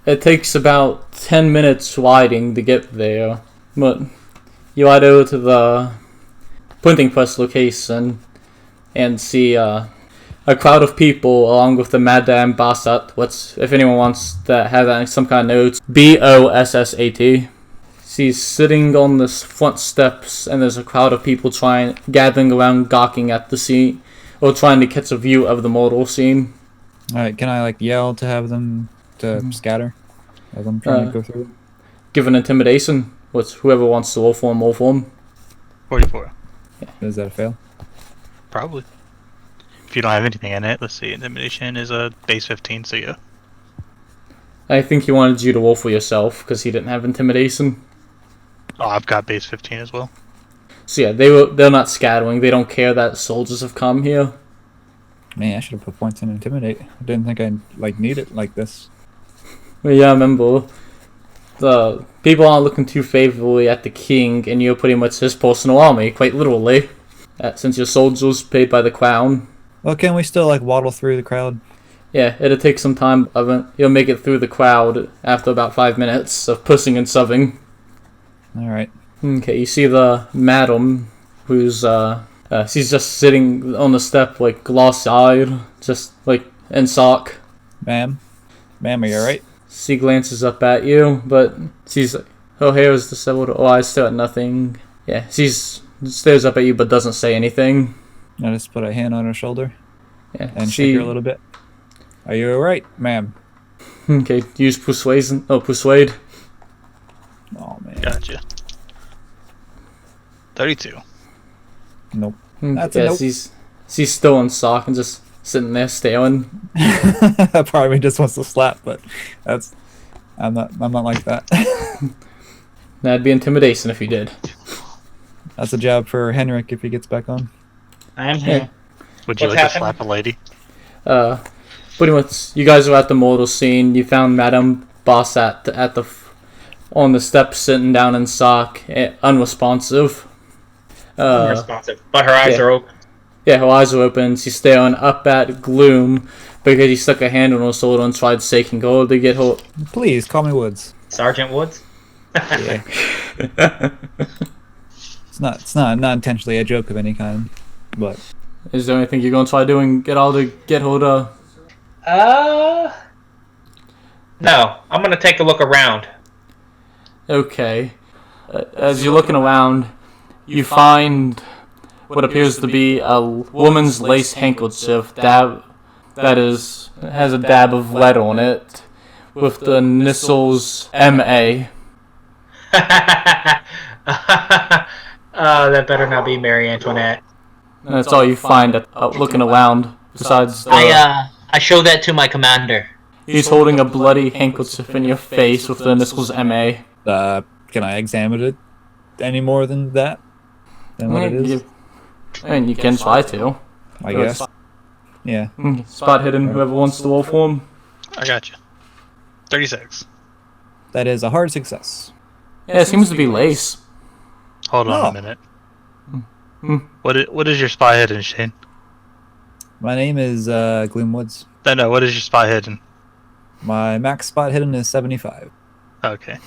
It takes about 10 minutes riding to get there, but you ride over to the printing press location and see a crowd of people along with the Madame Bossat, which, if anyone wants to have that in some kind of notes, Bossat. She's sitting on the front steps, and there's a crowd of people gathering around, gawking at the scene, or trying to catch a view of the mortal scene. Alright, can I yell to have them to scatter as I'm trying to go through? Give an intimidation, which whoever wants to roll for them. 44. Yeah. Is that a fail? Probably. If you don't have anything in it, let's see. Intimidation is a base 15, so yeah. I think he wanted you to roll for yourself because he didn't have intimidation. Oh, I've got base 15 as well. So yeah, they're not scattering. They don't care that soldiers have come here. Man, I should have put points in Intimidate. I didn't think I'd need it like this. Well, yeah, remember, the people aren't looking too favorably at the king, and you're pretty much his personal army, quite literally, since you're soldiers paid by the crown. Well, can we still waddle through the crowd? Yeah, it'll take some time, but you'll make it through the crowd after about 5 minutes of pushing and shoving. Alright. Okay, you see the madam, who's, she's just sitting on the step, glass-eyed, just, in shock. Ma'am? Ma'am, are you alright? She glances up at you, but her hair is disheveled, her eyes stare at nothing. Yeah, she stares up at you, but doesn't say anything. I just put a hand on her shoulder. Yeah, and shake her a little bit. Are you alright, ma'am? Okay, use persuade. Oh, man. Gotcha. 32. Nope. That's a nope. She's still in shock and just sitting there staring. Probably just wants to slap, but I'm not like that. That'd be intimidation if you did. That's a job for Henrik if he gets back on. I am here. Would you like to slap a lady? Pretty much, you guys are at the mortal scene. You found Madame Bossat on the steps, sitting down in shock, unresponsive. Unresponsive, but her eyes are open. Yeah, her eyes are open. She's staring up at Gloom because he stuck a hand on her shoulder and tried shaking her to get her. Please call me Woods. Sergeant Woods. Yeah. It's not intentionally a joke of any kind, but. Is there anything you're gonna try doing? Get her to? No. I'm gonna take a look around. Okay. As you're looking around, you find what appears to be a woman's lace handkerchief has a dab of lead on it with the initials M.A. That better not be Marie Antoinette. And that's all you find looking around. Besides, I show that to my commander. He's holding a bloody handkerchief in your face with the initials M.A. Can I examine it any more than that? Than what it is? I mean, you can try to. I guess. Yeah. Spot hidden, whoever wants to roll for him. I got you. 36. That is a hard success. Yeah, it seems to be lace. Hold on a minute. What is your spy hidden, Shane? My name is Gloom Woods. No, what is your spy hidden? My max spot hidden is 75. Okay.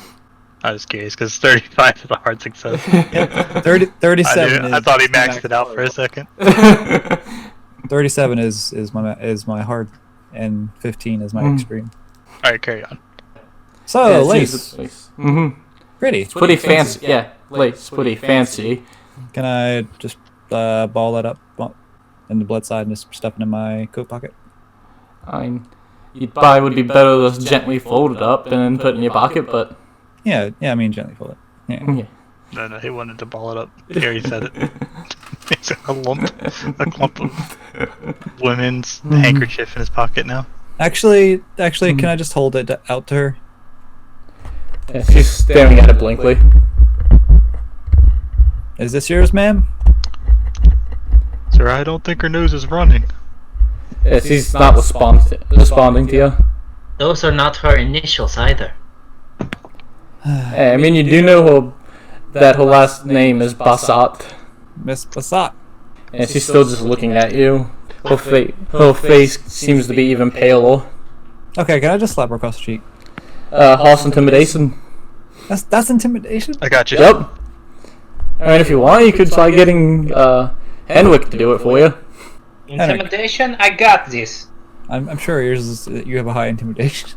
I was curious, because 35 is a hard success. 37 I thought he maxed it out for a second. 37 is my hard, and 15 is my extreme. Alright, carry on. So, yeah, lace. Pretty. It's pretty fancy. Yeah, lace. Pretty fancy. Can I just ball that up in the blood side and just stuff it in my coat pocket? I mean, it probably would be better to gently fold it up and then put it in your pocket, but... Yeah, I mean gently fold it. Yeah. No, he wanted to ball it up. Gary said it. It's a clump of women's handkerchief in his pocket now. Actually, can I just hold it out to her? Yeah, she's staring at it blankly. Is this yours, ma'am? Sir, I don't think her nose is running. Yeah, she's not responding to you. Those are not her initials either. I mean, you do know that her last name is Bossat. Miss Bossat. And she's still just looking at you. Her face seems to be even paler. Okay, can I just slap her across the cheek? Horse intimidation. That's intimidation. I got you. Yep. I mean, if you want, you could try getting Henwick to do it for you. Intimidation? I got this. I'm sure you have a high intimidation.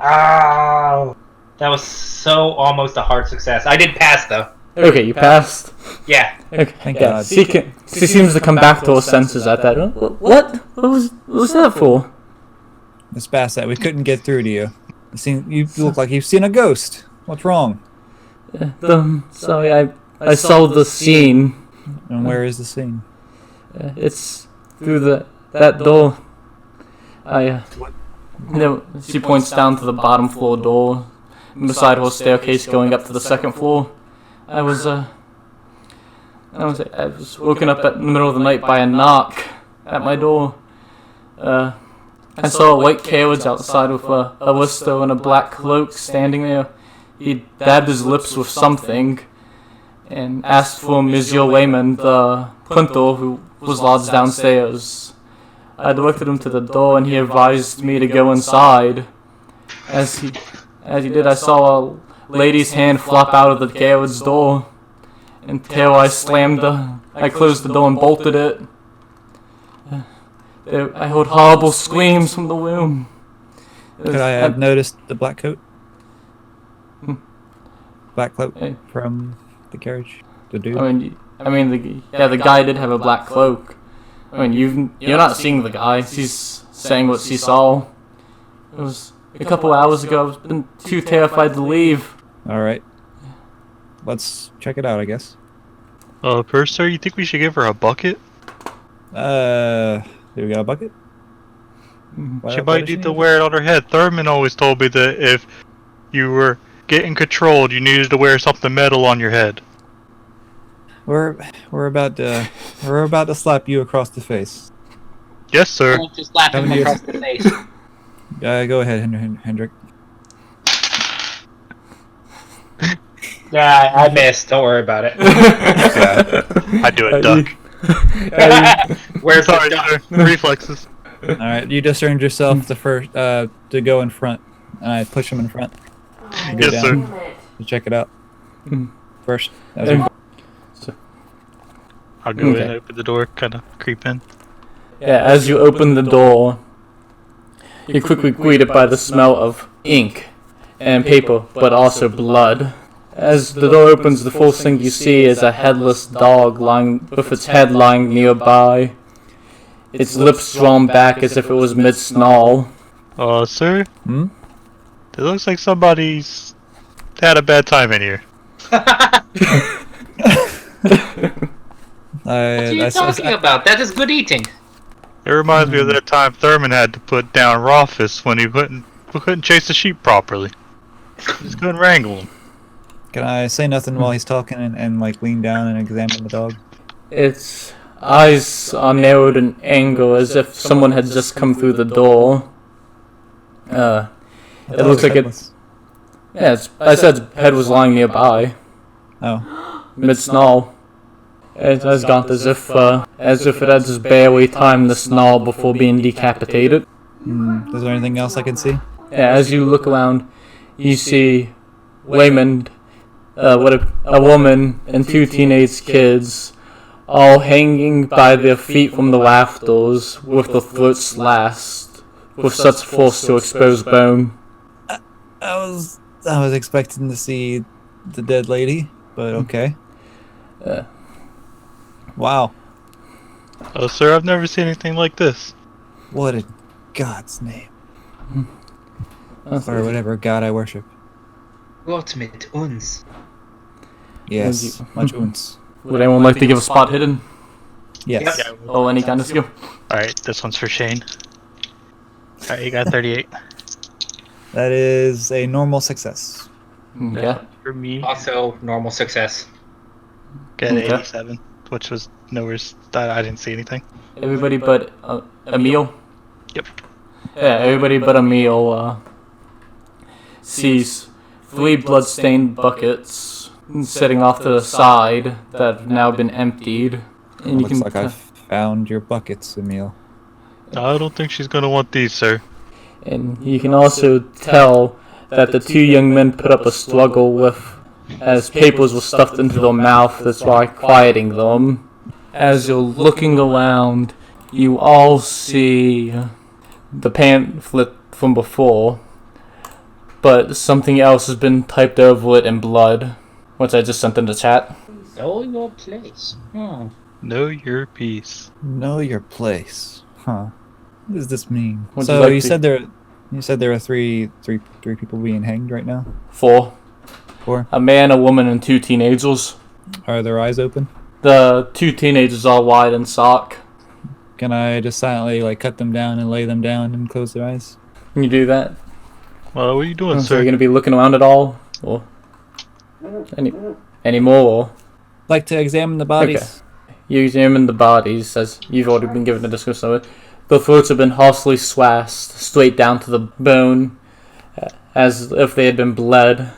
Oh, that was so almost a hard success. I did pass though. Okay, you passed. Yeah. Okay, Thank yeah. God. She seems to come back to her senses at that. What? What was that for? Miss Bassett, we couldn't get through to you. You look like you've seen a ghost. What's wrong? Sorry, I saw the scene. And where is the scene? It's through that door. She points down to the bottom floor door, beside her staircase going up to the second floor. I was woken up in the middle of the night by a knock at my door. I saw a white carriage outside with a listo and a black cloak standing there. He dabbed his lips with something and asked for Monsieur Wayman, the punter who was lodged downstairs. I directed him to the door and he advised me to go inside. As he did, I saw a lady's hand flop out of the carriage door. Until I closed the door and bolted it. I heard horrible screams from the room. Could I have noticed the black coat? Black cloak from the carriage? The dude? The guy did have a black cloak. I mean, you're not seeing the guy. She's saying what she saw. It was a couple hours ago. I've been too terrified to leave. Alright. Let's check it out, I guess. First, sir, you think we should give her a bucket? Do we got a bucket? She might need to wear it on her head. Thurman always told me that if you were getting controlled, you needed to wear something metal on your head. We're about to slap you across the face. Yes, sir. Don't just slap him across the face. Go ahead, Hendrik. Yeah, I missed. Don't worry about it. I do it, duck. Where's Sorry, the duck? sir. Reflexes. Alright, you just earned yourself the first to go in front. And I push him in front. Go Yes, down sir. to check it out. First. I'll go in, open the door, kind of creep in. Yeah, as you open the door, you're quickly greeted by the smell of ink and paper, but also blood. As the door opens, the first thing you see is a headless dog lying with its head lying nearby, its lips drawn back as if it was mid-snarl. Sir? It looks like somebody's had a bad time in here. What are you talking about? That is good eating. It reminds me of that time Thurman had to put down Rothfuss when he couldn't chase the sheep properly. Just couldn't wrangle him. Can I say nothing while he's talking and like lean down and examine the dog? Its eyes are narrowed in anger as if someone had just come through the door. It looks like it. Yeah, I said its head was lying nearby. Oh. Mid-snarl. It has gone as if it had just barely timed the snarl before being decapitated. Is there anything else I can see? Yeah, as you look around, you see Wayman, a woman, and two teenage kids, all hanging by their feet from the rafters, with their throats slashed, with such force to expose bone. I was expecting to see the dead lady, but okay. Wow. Oh, sir, I've never seen anything like this. What in God's name? Or whatever God I worship. What mit uns? Yes, much unce. Would anyone like to give a spot hidden? Yes. Yeah. Oh, any kind of skill? Alright, this one's for Shane. Alright, you got 38. That is a normal success. Okay. For me, Also, normal success. got Okay. 87, which was nowhere. I didn't see anything. Everybody but Emil? Yep. Yeah, everybody but Emil sees 3 blood-stained buckets sitting off to the side that have now been emptied. And Looks like I've found your buckets, Emil. I don't think she's gonna want these, sir. And you can also tell that the two young men put up a struggle with, as papers were stuffed into their mouth, that's why quieting them. As you're looking around, you all see the pamphlet from before, but something else has been typed over it in blood, which I just sent in the chat. Know your place. Know your piece. Know your place. Huh. What does this mean? Would So you like you to- said there are three people being hanged right now? 4. 4? A man, a woman, and 2 teenagers. Are their eyes open? The 2 teenagers are wide in sock. Can I just silently like cut them down and lay them down and close their eyes? Can you do that? Well, what are you doing, So sir? you're going to be looking around at all? Or any more? Or? Like to examine the bodies. Okay. You examine the bodies, as you've already been given a description of it. The throats have been harshly slashed straight down to the bone, as if they had been bled.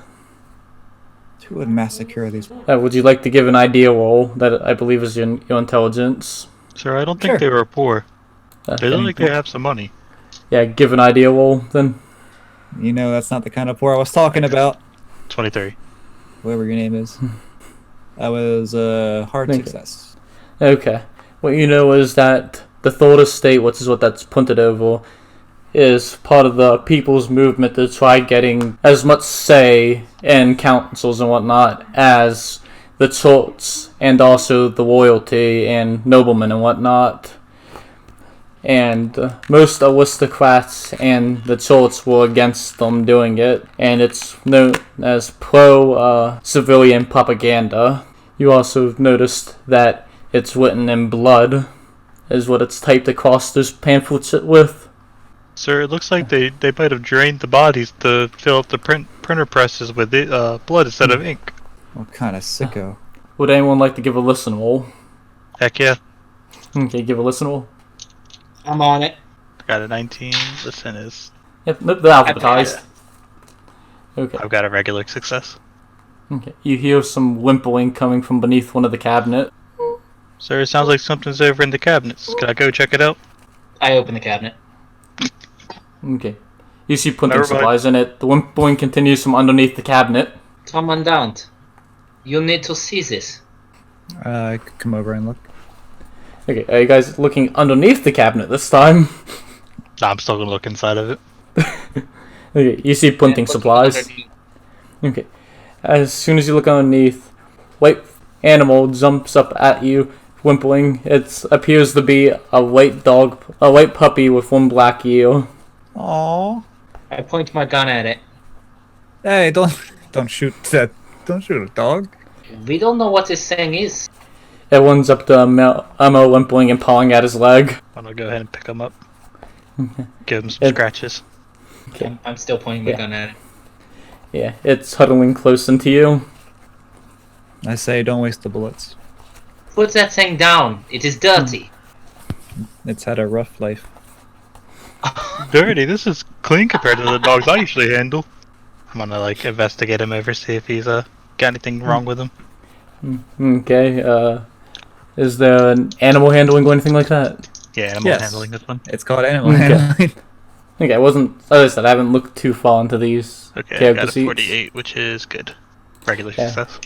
Who would massacre these? Would you like to give an idea roll? That I believe is your intelligence. Sir, I don't think Sure. they were poor. They look Okay. like they have some money. Yeah, give an idea roll then. You know, that's not the kind of poor I was talking about. 23. Whoever your name is. That was a hard Thank you. success. Okay. What you know is that the thought estate, which is what that's punted over, is part of the people's movement to try getting as much say in councils and whatnot as the church and also the royalty and noblemen and whatnot. And most aristocrats and the church were against them doing it, and it's known as pro-civilian propaganda. You also noticed that it's written in blood, is what it's typed across those pamphlets with. Sir, it looks like they might have drained the bodies to fill up the printer presses with blood instead of ink. What kind of sicko? Would anyone like to give a listen roll? Heck yeah. Okay, give a listen roll. I'm on it. Got a 19. Listen is. Yep, nope, they're alphabetized. Okay. I've got a regular success. Okay. You hear some whimpering coming from beneath one of the cabinet. Sir, it sounds like something's over in the cabinets. Can I go check it out? I open the cabinet. Okay. You see printing Never mind. supplies in it. The whimpering continues from underneath the cabinet. Commandant, you need to see this. I could come over and look. Okay, are you guys looking underneath the cabinet this time? Nah, I'm still gonna look inside of it. Okay, you see printing supplies. Okay. As soon as you look underneath, white animal jumps up at you, whimpering. It appears to be a white dog, a white puppy with one black ear. Aww. I point my gun at it. Hey, don't shoot that. Don't shoot a dog. We don't know what this thing is. Everyone's up to Elmo whimpering and pawing at his leg. I'm gonna go ahead and pick them up. Give them some scratches. Okay. I'm still pointing my gun at it. Yeah, it's huddling close into you. I say don't waste the bullets. Put that thing down. It is dirty. It's had a rough life. Dirty. This is clean compared to the dogs I usually handle. I'm gonna like investigate him over, see if he's got anything wrong with him. Okay, is there an animal handling or anything like that? Yeah, animal Yes. handling this one. It's called animal Okay. handling. Okay, I wasn't, as I said, I haven't looked too far into these Okay, I character got a sheets. 48, which is good. Regular Yeah. success.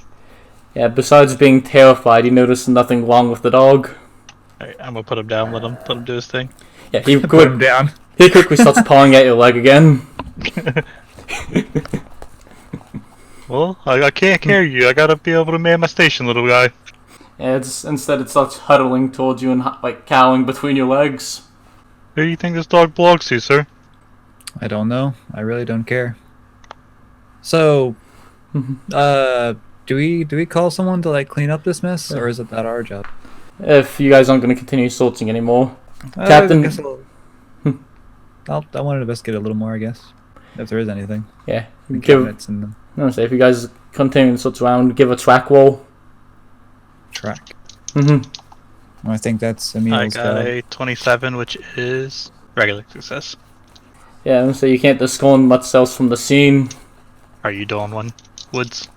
Yeah, besides being terrified, you notice nothing wrong with the dog. Alright, I'm gonna put him down, let him do his thing. Yeah, he Put him down. quickly starts pawing at your leg again. Well, I can't carry you. I gotta be able to man my station, little guy. And instead it starts huddling towards you and like cowering between your legs. Who do you think this dog belongs to, sir? I don't know. I really don't care. So, do we call someone to like clean up this mess, or is it that our job? If you guys aren't going to continue sorting anymore. I Captain- guess I want to investigate a little more, I guess, if there is anything. Yeah, The give. cabinets and the No, say if you guys continue to sort around, give a track roll. track. Mm-hmm. I think that's I Emil's got job. a 27, which is regular success. Yeah, so you can't discern much else from the scene. Are you doing one, Woods?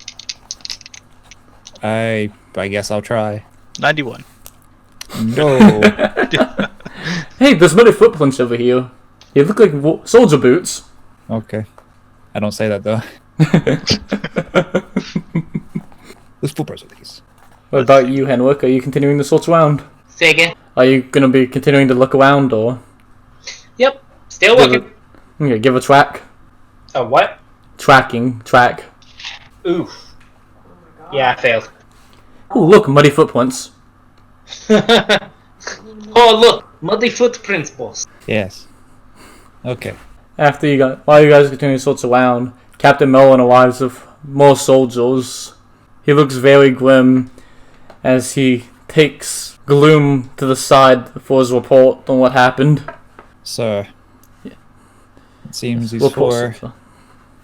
I guess I'll try. 91. No. Hey, there's many footprints over here. He looked like soldier boots. Okay. I don't say that though. Let's full price with these. What about you, Henwick? Are you continuing to search around? Say again. Are you gonna be continuing to look around, or Yep. Still looking. Okay, give a track. A what? Track. Oof. Yeah, I failed. Oh, look, muddy footprints. Oh, look. Muddy footprints, boss. Yes. Okay. While you guys continue to search around, Captain Mullen arrives with more soldiers. He looks very grim as he takes Gloom to the side for his report on what happened. So, Yeah. it seems Report, sir.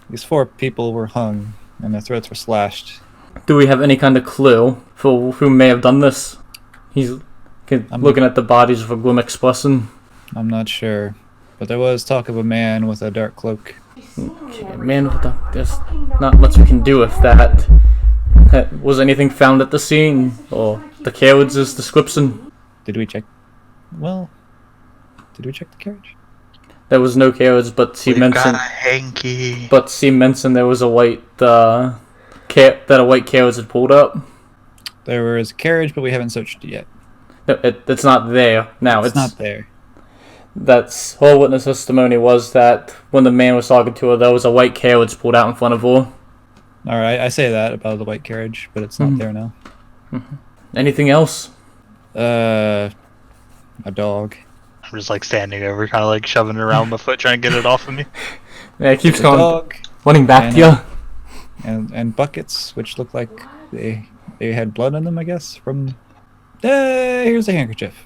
these four people were hung and their throats were slashed. Do we have any kind of clue for who may have done this? He's looking at the bodies with a grim expression. I'm not sure, but there was talk of a man with a dark cloak. Okay, man, there's not much we can do with that. Was anything found at the scene, or the carriage's description? Did we check? Well, did we check the carriage? There was no carriage, but he We've mentioned. got a hanky. But he mentioned there was a white that a white carriage had pulled up. There was a carriage, but we haven't searched it yet. No, it's not there now. It's not there. That's her witness testimony was that when the man was talking to her, there was a white carriage pulled out in front of her. All right, I say that about the white carriage, but it's not there now. Anything else? A dog. I'm just like standing over, kind of like shoving it around my foot, trying to get it off of me. Yeah, it keeps A going, dog running back to you. and buckets, which look like they had blood in them, I guess. From here's a handkerchief.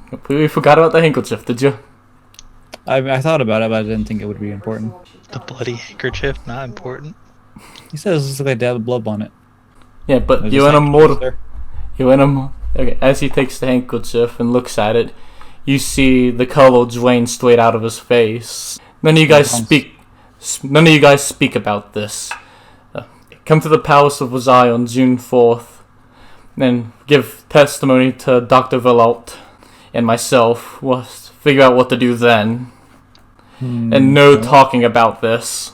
Completely forgot about the handkerchief, did you? I thought about it, but I didn't think it would be important. The bloody handkerchief, not important. He says it looks like they had blood on it. Yeah, but There's you're just in a handkerchiefs mortal. there. You're in a. Okay, as he takes the handkerchief and looks at it, you see the color drain straight out of his face. None of you guys speak about this. Come to the Palace of Versailles on June 4th, and give testimony to Dr. Villault and myself. We'll figure out what to do then. And no talking about this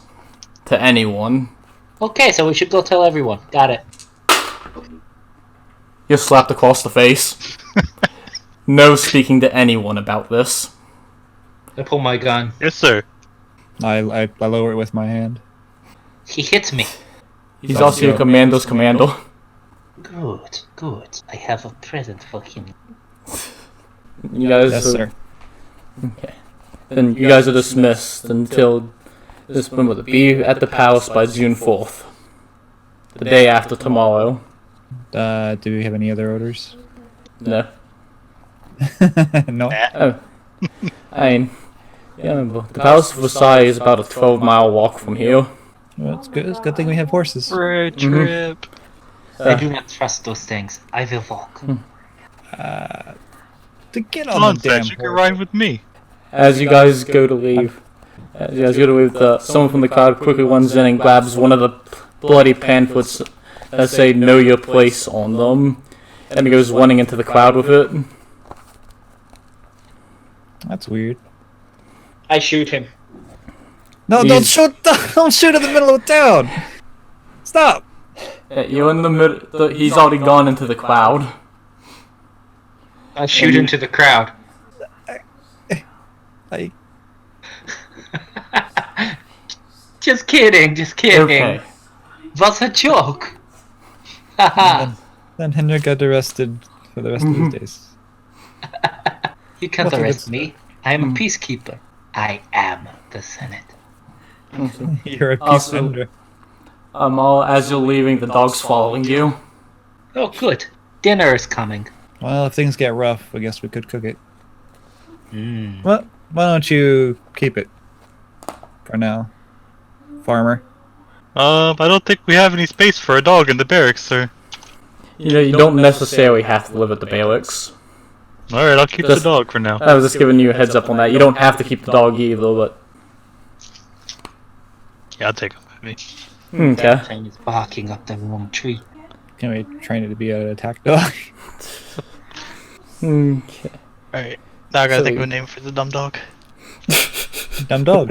to anyone. Okay, so we should go tell everyone. Got it. You're slapped across the face. No speaking to anyone about this. I pull my gun. Yes, sir. I lower it with my hand. He hits me. He's also your commando's commando. Good. I have a present for him. You guys Yes, sir. Okay. Then you guys are dismissed until this one will be at the palace by June 4th. The day after tomorrow. Do we have any other orders? No. No. Oh. I mean, yeah, the Palace of Versailles is about a 12-mile walk from here. Well, it's good. It's a good thing we have horses. Road trip. I do not trust those things. I will walk. To get Come on on, the damn Seth, you can horse. ride with me. As you guys go to leave, someone from the crowd quickly runs in and grabs one of the bloody pamphlets that say "Know Your Place" on them, and goes running into the crowd with it. That's weird. I shoot him. No, don't shoot! Don't shoot in the middle of town. Stop! You're in the middle. He's already gone into the crowd. I shoot into the crowd. I Just kidding. Okay. Was a joke. Haha. then Henry got arrested for the rest of his days. You can't Nothing arrest good. me. I am a peacekeeper. I am the Senate. You're a Also- peace offender. As you're leaving, the dog's following you. Oh, good. Dinner is coming. Well, if things get rough, I guess we could cook it. Mm. Well, why don't you keep it for now, farmer? I don't think we have any space for a dog in the barracks, sir. You don't necessarily have to live at the barracks. Alright, I'll keep Just- the dog for now. I was just giving you a heads up on that. You don't have to keep the dog either, but Yeah, I'll take him with me. okay. Thing is barking up the wrong tree. Can we train it to be an attack dog? Okay. Alright. Now I gotta So- think of a name for the dumb dog. Dumb dog.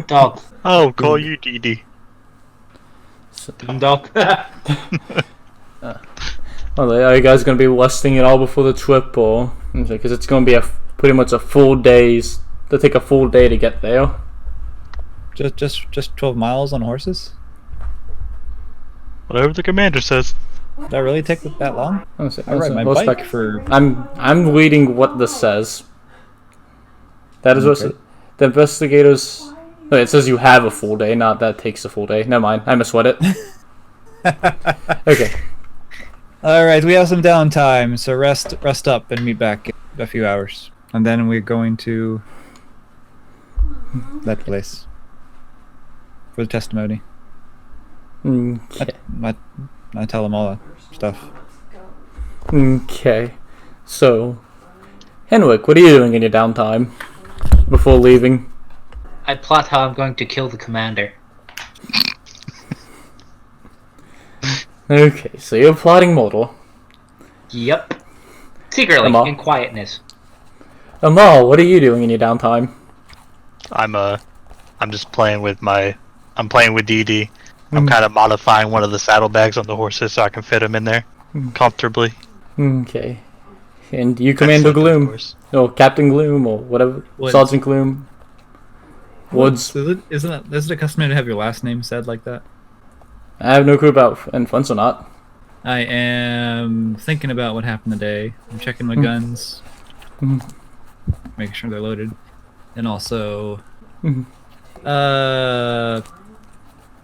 Dog. Oh, call you DD. Dumb dog. Well, are you guys gonna be resting it all before the trip, or because it's gonna be pretty much a full day's? To take a full day to get there. Just 12 miles on horses? Whatever the commander says. Did that really take that long? I ride my Horseback. bike for... I'm reading what this says. That is Okay. what the investigators. Wait, it says you have a full day, not that takes a full day. Never mind, I misread it. Okay. Alright, we have some downtime, so rest up and meet back in a few hours. And then we're going to that place for the testimony. Okay. I tell them all that stuff. Okay. So, Henrik, what are you doing in your downtime before leaving? I plot how I'm going to kill the commander. Okay, so you're plotting mortal. Yep. Secretly, Amal? in quietness. Amal, what are you doing in your downtime? I'm just playing with I'm playing with DD. I'm kind of modifying one of the saddlebags on the horses so I can fit them in there comfortably. Okay. And you, Commander Gloom, or Captain Gloom, or whatever, Woods. Sergeant Gloom. Woods. Isn't it customary to have your last name said like that? I have no clue about influence or not. I am thinking about what happened today. I'm checking my guns, making sure they're loaded, and also,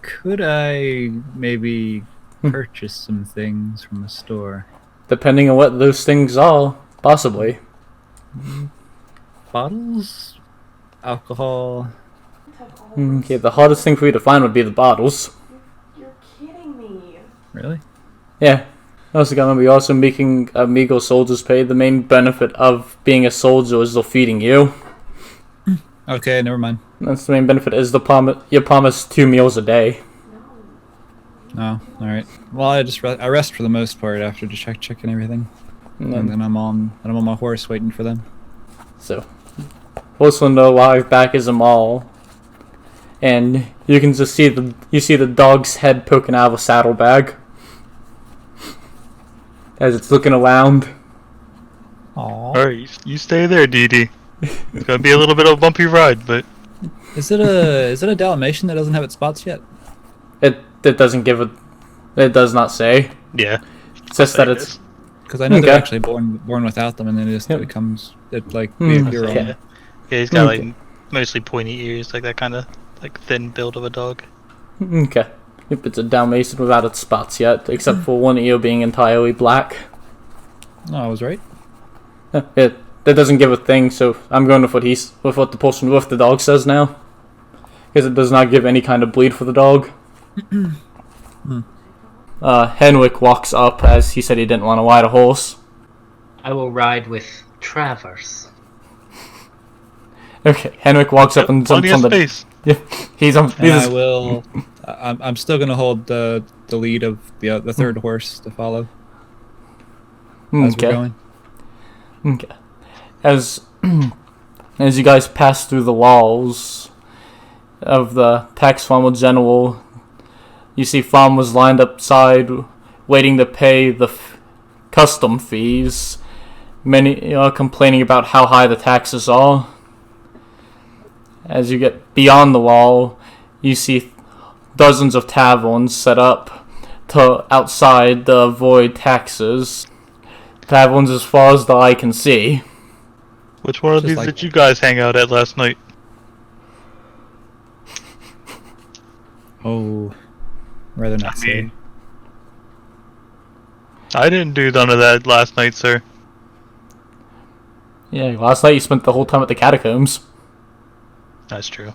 could I maybe purchase some things from the store? Depending on what those things are, possibly. Bottles, alcohol. Okay, the hardest thing for you to find would be the bottles. You're kidding me. Really? Yeah. Also, gotta be also making Amigo soldiers pay. The main benefit of being a soldier is they're feeding you. Okay, never mind. That's the main benefit is you're promised 2 meals a day. No, all right. Well, I rest for the most part after checking everything, and then I'm on my horse waiting for them. So, also know live back is a mall, and you can just see the dog's head poking out of a saddlebag as it's looking around. Aww. Alright, you stay there, DD. It's gonna be a little bit of a bumpy ride, but Is it a Dalmatian that doesn't have its spots yet? It doesn't give a. It does not say. yeah. It's just that it's. Because I know Okay. they're actually born without them, and then it just Yep. becomes your Okay. own. Yeah, he's got Okay. like mostly pointy ears, like that kind of like thin build of a dog. Okay. Yep, it's a Dalmatian without its spots yet, except for one ear being entirely black. No, I was right. That doesn't give a thing, so I'm going with what the person with the dog says now, because it does not give any kind of bleed for the dog. Henwick walks up as he said he didn't want to ride a horse. I will ride with Travers. Okay, Henwick walks up and Plenty jumps of on the. space. Yeah, he's on. And I will. I'm still gonna hold the lead of the third horse to follow as we're going. Okay. As you guys pass through the walls of the tax farmer general, you see farmers lined upside, waiting to pay the custom fees. Many are complaining about how high the taxes are. As you get beyond the wall, you see dozens of taverns set up to outside to avoid taxes. Taverns as far as the eye can see. Which one of Just these like- did you guys hang out at last night? Oh, rather not I say. mean- I didn't do none of that last night, sir. Yeah, last night you spent the whole time at the catacombs. That's true.